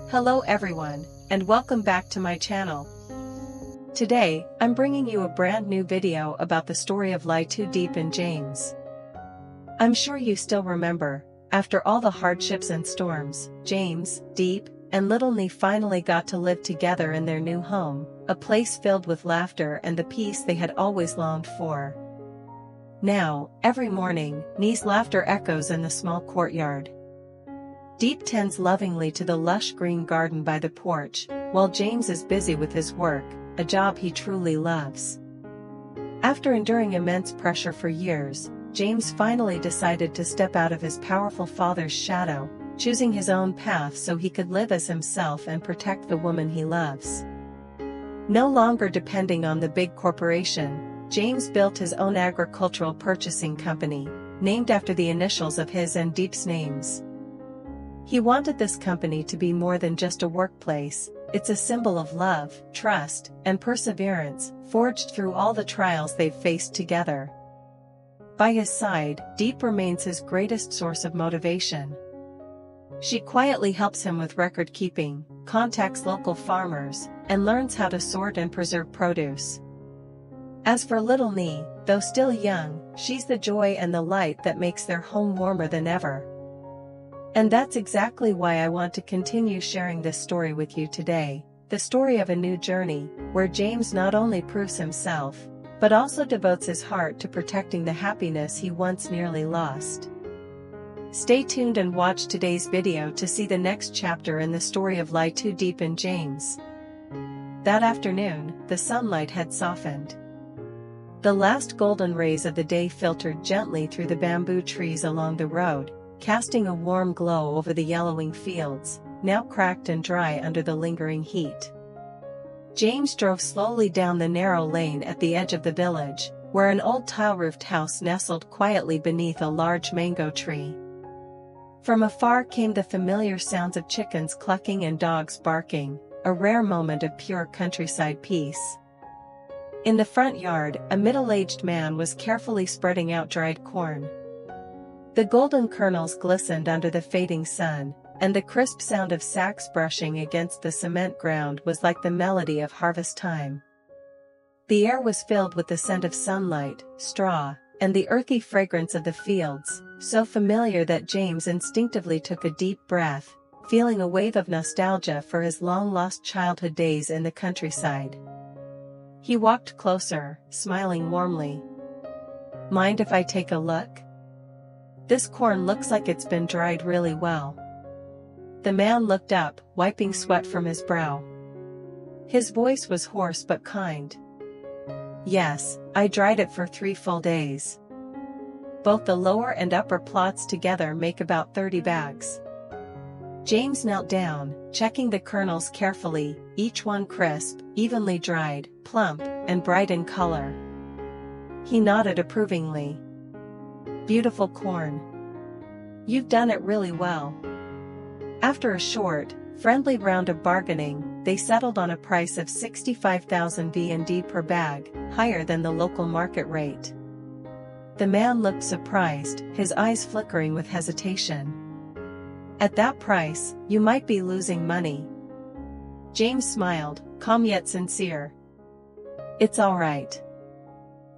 Hello everyone, and welcome back to my channel. Today, I'm bringing you a brand new video about the story of LyTuDiep and James. I'm sure you still remember, after all the hardships and storms, James, Diep, and little Nee finally got to live together in their new home, a place filled with laughter and the peace they had always longed for. Now, every morning, Nee's laughter echoes in the small courtyard. Diep tends lovingly to the lush green garden by the porch, while James is busy with his work, a job he truly loves. After enduring immense pressure for years, James finally decided to step out of his powerful father's shadow, choosing his own path so he could live as himself and protect the woman he loves. No longer depending on the big corporation, James built his own agricultural purchasing company, named after the initials of his and Diep's names. He wanted this company to be more than just a workplace. It's a symbol of love, trust, and perseverance, forged through all the trials they've faced together. By his side, Diep remains his greatest source of motivation. She quietly helps him with record keeping, contacts local farmers, and learns how to sort and preserve produce. As for little Nee, though still young, she's the joy and the light that makes their home warmer than ever. And that's exactly why I want to continue sharing this story with you today, the story of a new journey, where James not only proves himself, but also devotes his heart to protecting the happiness he once nearly lost. Stay tuned and watch today's video to see the next chapter in the story of LyTuDiep and James. That afternoon, the sunlight had softened. The last golden rays of the day filtered gently through the bamboo trees along the road, casting a warm glow over the yellowing fields, now cracked and dry under the lingering heat. James drove slowly down the narrow lane at the edge of the village, where an old tile-roofed house nestled quietly beneath a large mango tree. From afar came the familiar sounds of chickens clucking and dogs barking, a rare moment of pure countryside peace. In the front yard, a middle-aged man was carefully spreading out dried corn. The golden kernels glistened under the fading sun, and the crisp sound of sacks brushing against the cement ground was like the melody of harvest time. The air was filled with the scent of sunlight, straw, and the earthy fragrance of the fields, so familiar that James instinctively took a deep breath, feeling a wave of nostalgia for his long-lost childhood days in the countryside. He walked closer, smiling warmly. "Mind if I take a look? This corn looks like it's been dried really well." The man looked up, wiping sweat from his brow. His voice was hoarse but kind. "Yes, I dried it for 3 full days. Both the lower and upper plots together make about 30 bags." James knelt down, checking the kernels carefully, each one crisp, evenly dried, plump, and bright in color. He nodded approvingly. "Beautiful corn. You've done it really well." After a short, friendly round of bargaining, they settled on a price of 65,000 VND per bag, higher than the local market rate. The man looked surprised, his eyes flickering with hesitation. "At that price, you might be losing money." James smiled, calm yet sincere. "It's all right.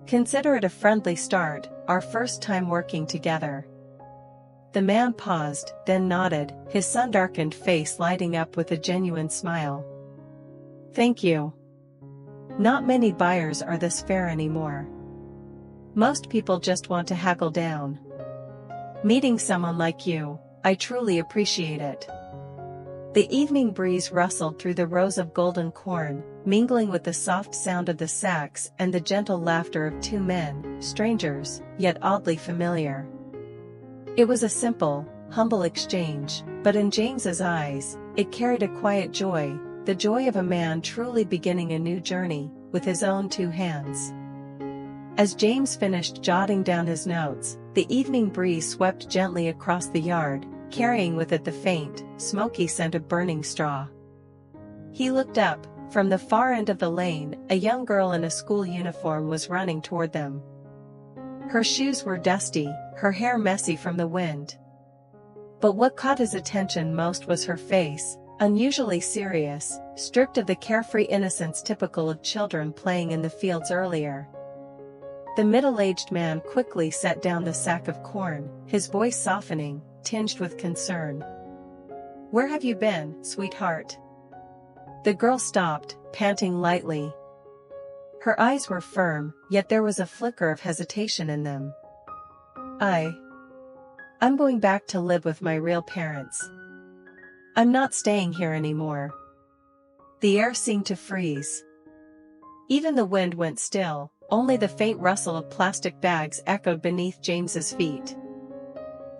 Consider it a friendly start, our first time working together." The man paused, then nodded, his sun-darkened face lighting up with a genuine smile. "Thank you. Not many buyers are this fair anymore. Most people just want to haggle down. Meeting someone like you, I truly appreciate it." The evening breeze rustled through the rows of golden corn, mingling with the soft sound of the sacks and the gentle laughter of 2 men, strangers, yet oddly familiar. It was a simple, humble exchange, but in James's eyes, it carried a quiet joy, the joy of a man truly beginning a new journey, with his own 2 hands. As James finished jotting down his notes, the evening breeze swept gently across the yard, carrying with it the faint, smoky scent of burning straw. He looked up. From the far end of the lane, a young girl in a school uniform was running toward them. Her shoes were dusty, her hair messy from the wind. But what caught his attention most was her face, Unusually serious, stripped of the carefree innocence typical of children playing in the fields earlier. The middle-aged man quickly set down the sack of corn, his voice softening, tinged with concern. "Where have you been, sweetheart?" The girl stopped, panting lightly. Her eyes were firm, yet there was a flicker of hesitation in them. I'm going back to live with my real parents. I'm not staying here anymore." The air seemed to freeze. Even the wind went still, only the faint rustle of plastic bags echoed beneath James's feet.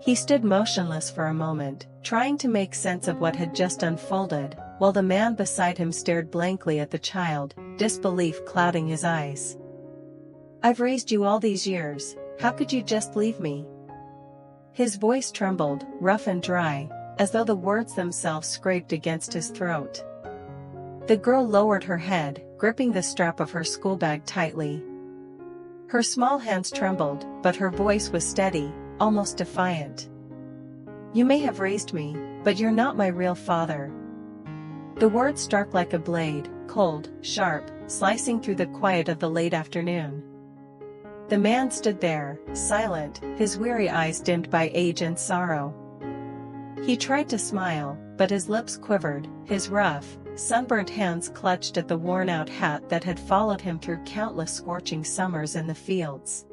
He stood motionless for a moment, trying to make sense of what had just unfolded, while the man beside him stared blankly at the child, disbelief clouding his eyes. "I've raised you all these years, how could you just leave me?" His voice trembled, rough and dry, as though the words themselves scraped against his throat. The girl lowered her head, gripping the strap of her schoolbag tightly. Her small hands trembled, but her voice was steady, almost defiant. "You may have raised me, but you're not my real father." The words struck like a blade, cold, sharp, slicing through the quiet of the late afternoon. The man stood there, silent, his weary eyes dimmed by age and sorrow. He tried to smile, but his lips quivered, his rough, sunburnt hands clutched at the worn-out hat that had followed him through countless scorching summers in the fields.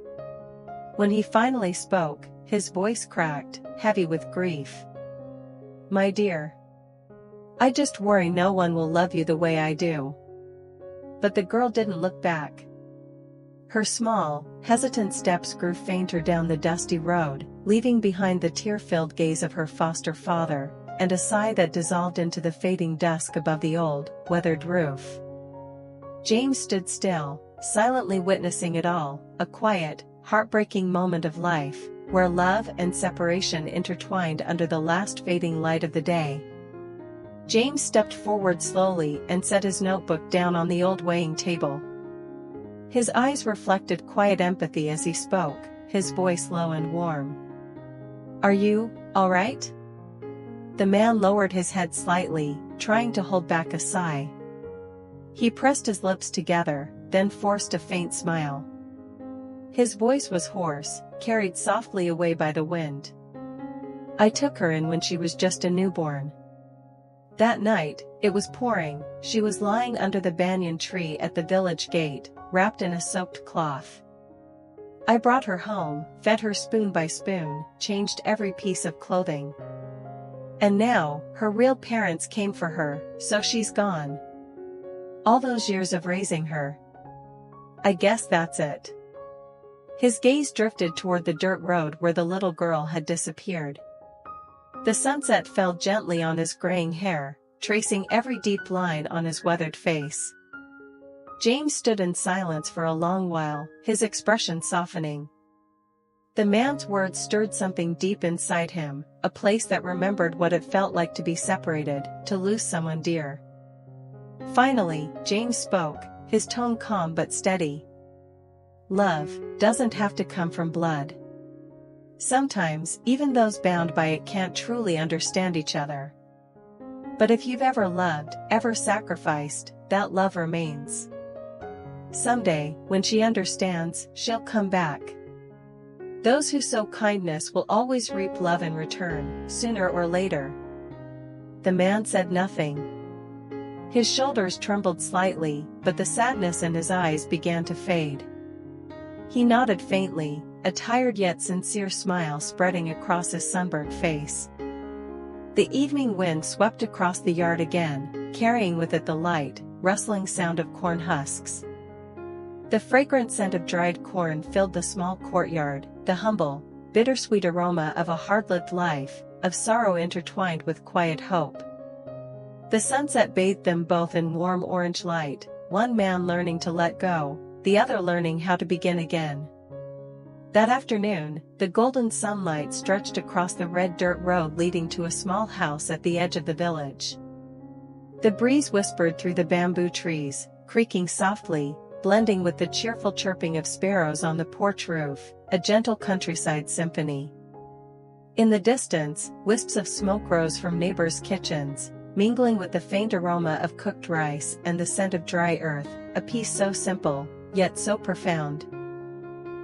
When he finally spoke, his voice cracked, heavy with grief. "My dear, I just worry no one will love you the way I do." But the girl didn't look back. Her small, hesitant steps grew fainter down the dusty road, leaving behind the tear-filled gaze of her foster father, and a sigh that dissolved into the fading dusk above the old, weathered roof. James stood still, silently witnessing it all, a quiet, heartbreaking moment of life, where love and separation intertwined under the last fading light of the day. James stepped forward slowly and set his notebook down on the old weighing table. His eyes reflected quiet empathy as he spoke, his voice low and warm. "Are you all right?" The man lowered his head slightly, trying to hold back a sigh. He pressed his lips together, then forced a faint smile. His voice was hoarse, carried softly away by the wind. "I took her in when she was just a newborn. That night, it was pouring, she was lying under the banyan tree at the village gate, wrapped in a soaked cloth. I brought her home, fed her spoon by spoon, changed every piece of clothing. And now, her real parents came for her, so she's gone. All those years of raising her. I guess that's it." His gaze drifted toward the dirt road where the little girl had disappeared. The sunset fell gently on his graying hair, tracing every deep line on his weathered face. James stood in silence for a long while, his expression softening. The man's words stirred something deep inside him, a place that remembered what it felt like to be separated, to lose someone dear. Finally, James spoke, his tone calm but steady. "Love doesn't have to come from blood. Sometimes, even those bound by it can't truly understand each other. But if you've ever loved, ever sacrificed, that love remains. Someday, when she understands, she'll come back. Those who sow kindness will always reap love in return, sooner or later." The man said nothing. His shoulders trembled slightly, but the sadness in his eyes began to fade. He nodded faintly, a tired yet sincere smile spreading across his sunburnt face. The evening wind swept across the yard again, carrying with it the light, rustling sound of corn husks. The fragrant scent of dried corn filled the small courtyard, the humble, bittersweet aroma of a hard-lived life, of sorrow intertwined with quiet hope. The sunset bathed them both in warm orange light, one man learning to let go, the other learning how to begin again. That afternoon, the golden sunlight stretched across the red dirt road leading to a small house at the edge of the village. The breeze whispered through the bamboo trees, creaking softly, blending with the cheerful chirping of sparrows on the porch roof, a gentle countryside symphony. In the distance, wisps of smoke rose from neighbors' kitchens, mingling with the faint aroma of cooked rice and the scent of dry earth, a peace so simple, yet so profound.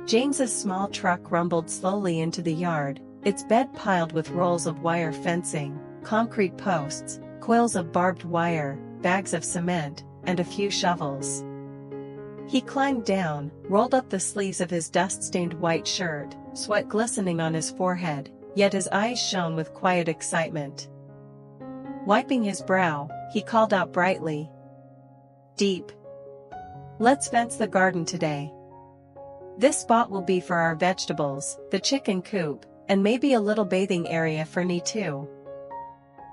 James's small truck rumbled slowly into the yard, its bed piled with rolls of wire fencing, concrete posts, coils of barbed wire, bags of cement, and a few shovels. He climbed down, rolled up the sleeves of his dust-stained white shirt, sweat glistening on his forehead, yet his eyes shone with quiet excitement. Wiping his brow, he called out brightly, "Diep, let's fence the garden today. This spot will be for our vegetables, the chicken coop, and maybe a little bathing area for me too."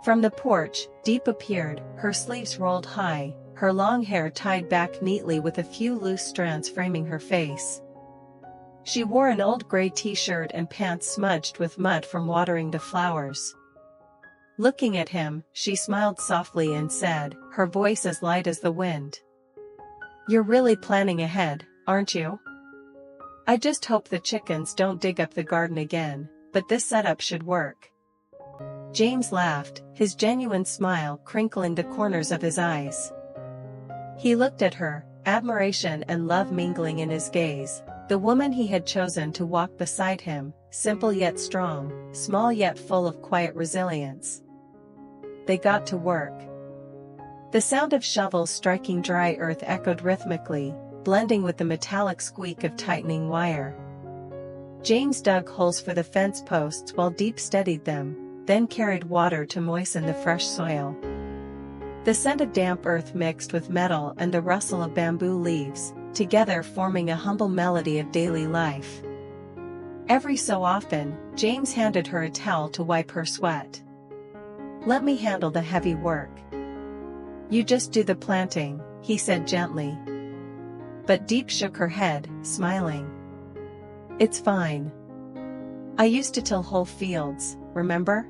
From the porch, Diep appeared, her sleeves rolled high, her long hair tied back neatly with a few loose strands framing her face. She wore an old gray t-shirt and pants smudged with mud from watering the flowers. Looking at him, she smiled softly and said, her voice as light as the wind, "You're really planning ahead, aren't you? I just hope the chickens don't dig up the garden again, but this setup should work." James laughed, his genuine smile crinkling the corners of his eyes. He looked at her, admiration and love mingling in his gaze, the woman he had chosen to walk beside him, simple yet strong, small yet full of quiet resilience. They got to work. The sound of shovels striking dry earth echoed rhythmically, blending with the metallic squeak of tightening wire. James dug holes for the fence posts while Diep steadied them, then carried water to moisten the fresh soil. The scent of damp earth mixed with metal and the rustle of bamboo leaves, together forming a humble melody of daily life. Every so often, James handed her a towel to wipe her sweat. "Let me handle the heavy work. You just do the planting," he said gently. But Diep shook her head, smiling. "It's fine. I used to till whole fields, remember?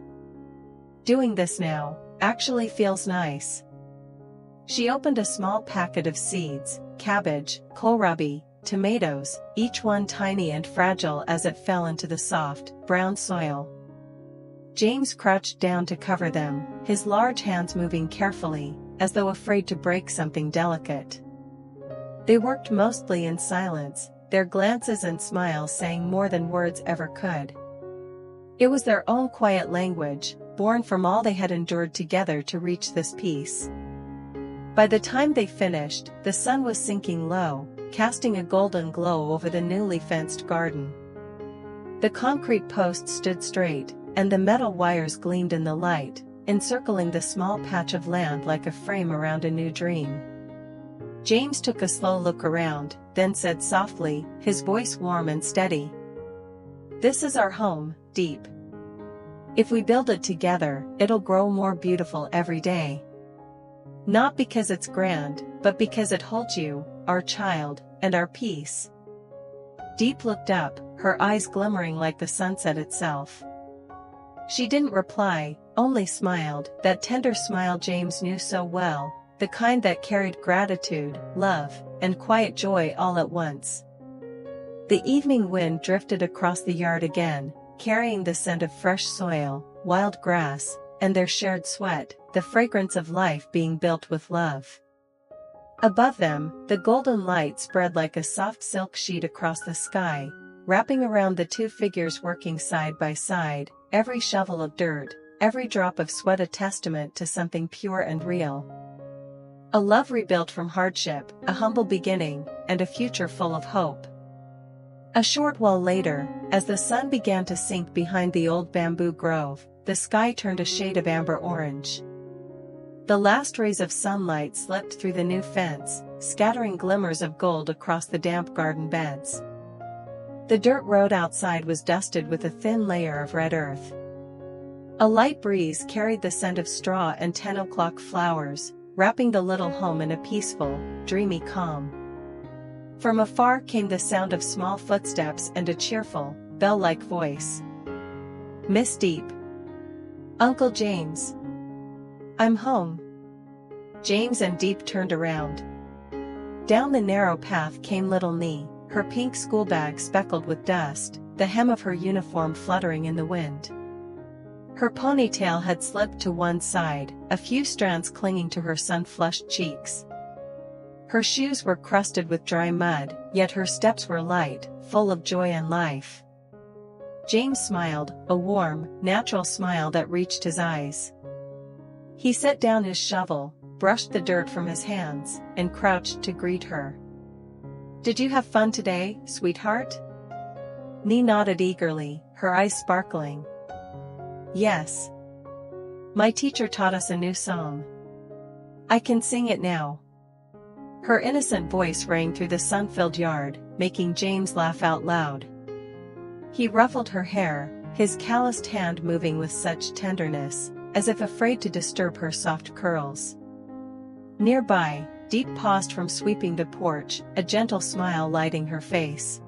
Doing this now actually feels nice." She opened a small packet of seeds, cabbage, kohlrabi, tomatoes, each one tiny and fragile as it fell into the soft, brown soil. James crouched down to cover them, his large hands moving carefully, as though afraid to break something delicate. They worked mostly in silence, their glances and smiles saying more than words ever could. It was their own quiet language, born from all they had endured together to reach this peace. By the time they finished, the sun was sinking low, casting a golden glow over the newly fenced garden. The concrete posts stood straight, and the metal wires gleamed in the light, encircling the small patch of land like a frame around a new dream. James took a slow look around, then said softly, his voice warm and steady, "This is our home, Diep. If we build it together, it'll grow more beautiful every day. Not because it's grand, but because it holds you, our child, and our peace." Diep looked up, her eyes glimmering like the sunset itself. She didn't reply, only smiled, that tender smile James knew so well, the kind that carried gratitude, love, and quiet joy all at once. The evening wind drifted across the yard again, carrying the scent of fresh soil, wild grass, and their shared sweat, the fragrance of life being built with love. Above them, the golden light spread like a soft silk sheet across the sky, wrapping around the two figures working side by side, every shovel of dirt, every drop of sweat a testament to something pure and real. A love rebuilt from hardship, a humble beginning, and a future full of hope. A short while later, as the sun began to sink behind the old bamboo grove, the sky turned a shade of amber orange. The last rays of sunlight slipped through the new fence, scattering glimmers of gold across the damp garden beds. The dirt road outside was dusted with a thin layer of red earth. A light breeze carried the scent of straw and 10 o'clock flowers, wrapping the little home in a peaceful, dreamy calm. From afar came the sound of small footsteps and a cheerful, bell-like voice. "Miss Diep." "Uncle James." "I'm home." James and Diep turned around. Down the narrow path came little Nee, her pink schoolbag speckled with dust, the hem of her uniform fluttering in the wind. Her ponytail had slipped to one side, a few strands clinging to her sun-flushed cheeks. Her shoes were crusted with dry mud, yet her steps were light, full of joy and life. James smiled, a warm, natural smile that reached his eyes. He set down his shovel, brushed the dirt from his hands, and crouched to greet her. "Did you have fun today, sweetheart?" Nee nodded eagerly, her eyes sparkling. "Yes. My teacher taught us a new song. I can sing it now." Her innocent voice rang through the sun-filled yard, making James laugh out loud. He ruffled her hair, his calloused hand moving with such tenderness, as if afraid to disturb her soft curls. Nearby, Diep paused from sweeping the porch, a gentle smile lighting her face.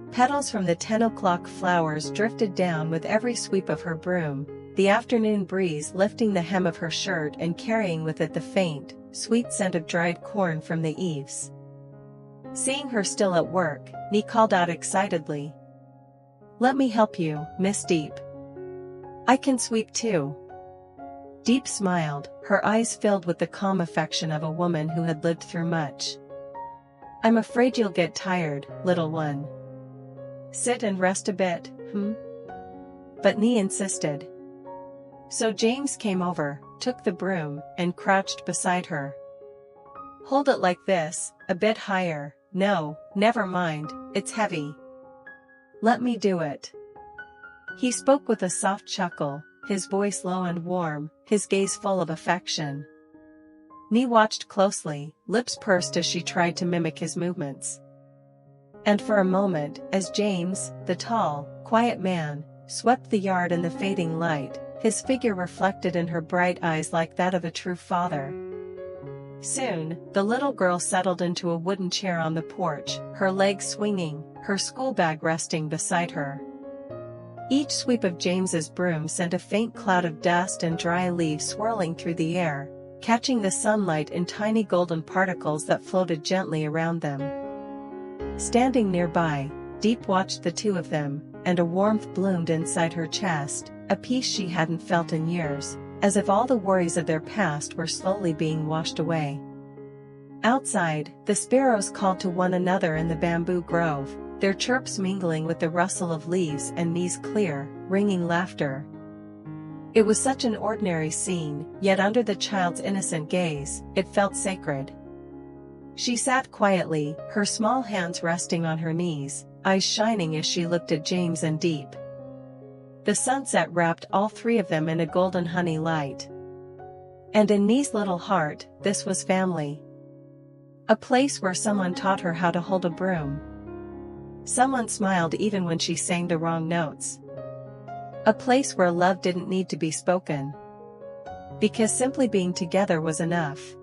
Petals from the 10 o'clock flowers drifted down with every sweep of her broom, the afternoon breeze lifting the hem of her shirt and carrying with it the faint, sweet scent of dried corn from the eaves. Seeing her still at work, Nee called out excitedly, "Let me help you, Miss Diep. I can sweep too." Diep smiled, her eyes filled with the calm affection of a woman who had lived through much. "I'm afraid you'll get tired, little one. Sit and rest a bit, But Nee insisted. So James came over, took the broom, and crouched beside her. "Hold it like this, a bit higher. No, never mind, it's heavy. Let me do it." He spoke with a soft chuckle, his voice low and warm, his gaze full of affection. Nee watched closely, lips pursed as she tried to mimic his movements. And for a moment, as James, the tall, quiet man, swept the yard in the fading light, his figure reflected in her bright eyes like that of a true father. Soon, the little girl settled into a wooden chair on the porch, her legs swinging, her school bag resting beside her. Each sweep of James's broom sent a faint cloud of dust and dry leaves swirling through the air, catching the sunlight in tiny golden particles that floated gently around them. Standing nearby, Diep watched the two of them, and a warmth bloomed inside her chest, a peace she hadn't felt in years, as if all the worries of their past were slowly being washed away. Outside, the sparrows called to one another in the bamboo grove, their chirps mingling with the rustle of leaves and Nee's clear, ringing laughter. It was such an ordinary scene, yet under the child's innocent gaze, it felt sacred. She sat quietly, her small hands resting on her knees, eyes shining as she looked at James and Diep. The sunset wrapped all three of them in a golden honey light. And in Nee's little heart, this was family. A place where someone taught her how to hold a broom. Someone smiled even when she sang the wrong notes. A place where love didn't need to be spoken. Because simply being together was enough.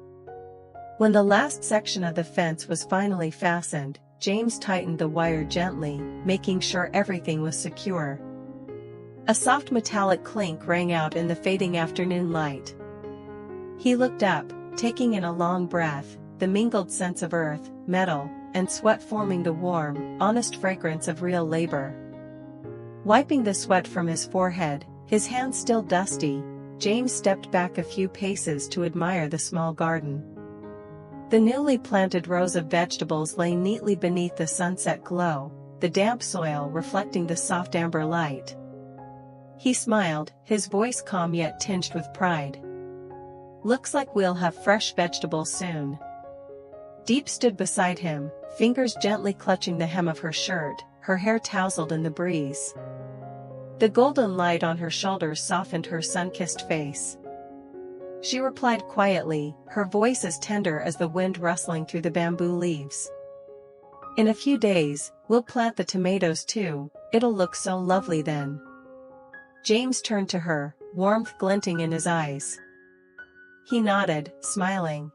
When the last section of the fence was finally fastened, James tightened the wire gently, making sure everything was secure. A soft metallic clink rang out in the fading afternoon light. He looked up, taking in a long breath, the mingled scents of earth, metal, and sweat forming the warm, honest fragrance of real labor. Wiping the sweat from his forehead, his hands still dusty, James stepped back a few paces to admire the small garden. The newly planted rows of vegetables lay neatly beneath the sunset glow, the damp soil reflecting the soft amber light. He smiled, his voice calm yet tinged with pride. "Looks like we'll have fresh vegetables soon." Diep stood beside him, fingers gently clutching the hem of her shirt, her hair tousled in the breeze. The golden light on her shoulders softened her sun-kissed face. She replied quietly, her voice as tender as the wind rustling through the bamboo leaves. "In a few days, we'll plant the tomatoes too, it'll look so lovely then." James turned to her, warmth glinting in his eyes. He nodded, smiling.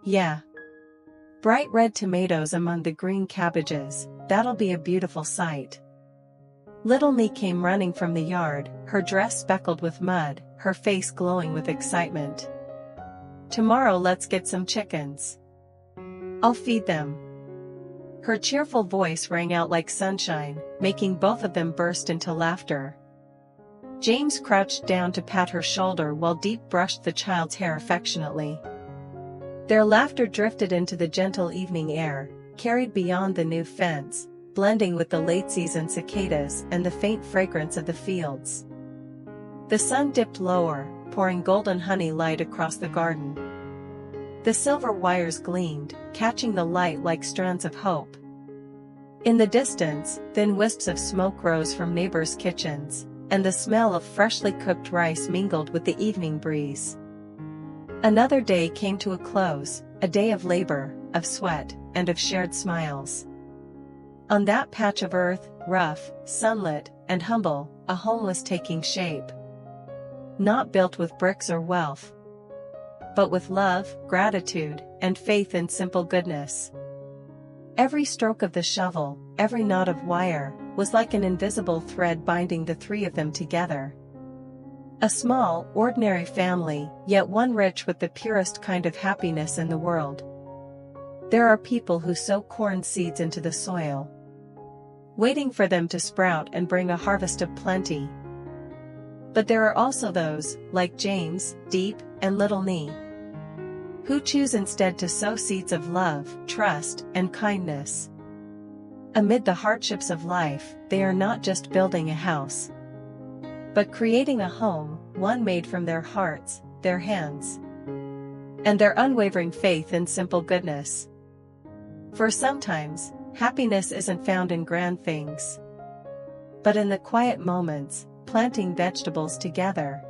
"Yeah. Bright red tomatoes among the green cabbages, that'll be a beautiful sight." Little Nee came running from the yard, her dress speckled with mud, her face glowing with excitement. "Tomorrow let's get some chickens. I'll feed them." Her cheerful voice rang out like sunshine, making both of them burst into laughter. James crouched down to pat her shoulder while Diep brushed the child's hair affectionately. Their laughter drifted into the gentle evening air, carried beyond the new fence, blending with the late-season cicadas and the faint fragrance of the fields. The sun dipped lower, pouring golden honey light across the garden. The silver wires gleamed, catching the light like strands of hope. In the distance, thin wisps of smoke rose from neighbors' kitchens, and the smell of freshly cooked rice mingled with the evening breeze. Another day came to a close, a day of labor, of sweat, and of shared smiles. On that patch of earth, rough, sunlit, and humble, a home was taking shape. Not built with bricks or wealth, but with love, gratitude, and faith in simple goodness. Every stroke of the shovel, every knot of wire, was like an invisible thread binding the three of them together. A small, ordinary family, yet one rich with the purest kind of happiness in the world. There are people who sow corn seeds into the soil, waiting for them to sprout and bring a harvest of plenty. But there are also those, like James, Diep, and little Nee, who choose instead to sow seeds of love, trust, and kindness. Amid the hardships of life, they are not just building a house, but creating a home, one made from their hearts, their hands, and their unwavering faith in simple goodness. For sometimes, happiness isn't found in grand things, but in the quiet moments, planting vegetables together,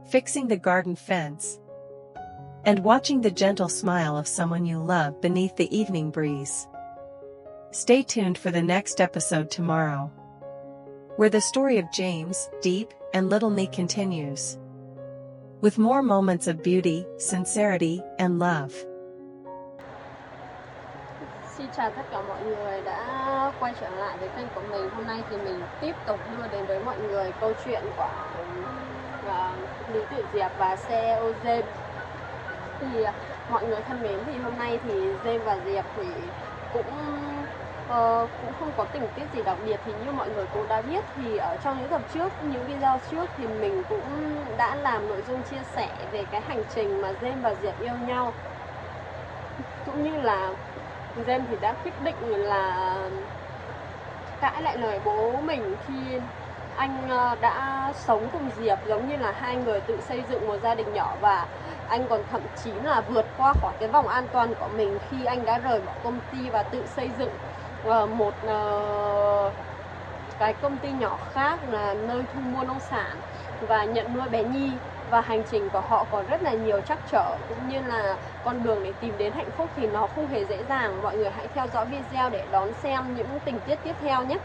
fixing the garden fence, and watching the gentle smile of someone you love beneath the evening breeze. Stay tuned for the next episode tomorrow, where the story of James, Diep, and little Nee continues, with more moments of beauty, sincerity, and love. Xin chào tất cả mọi người đã quay trở lại với kênh của mình. Hôm nay thì mình tiếp tục đưa đến với mọi người câu chuyện của Lý Tử Diệp và CEO James. Thì mọi người thân mến, thì hôm nay thì James và Diệp thì cũng không có tình tiết gì đặc biệt. Thì như mọi người cũng đã biết thì ở trong những tập trước, những video trước thì mình cũng đã làm nội dung chia sẻ về cái hành trình mà James và Diệp yêu nhau, cũng như là James thì đã quyết định là cãi lại lời bố mình khi anh đã sống cùng Diệp, giống như là hai người tự xây dựng một gia đình nhỏ, và anh còn thậm chí là vượt qua khỏi cái vòng an toàn của mình khi anh đã rời bỏ công ty và tự xây dựng một cái công ty nhỏ khác là nơi thu mua nông sản và nhận nuôi bé Nhi. Và hành trình của họ còn rất là nhiều trắc trở, cũng như là con đường để tìm đến hạnh phúc thì nó không hề dễ dàng. Mọi người hãy theo dõi video để đón xem những tình tiết tiếp theo nhé.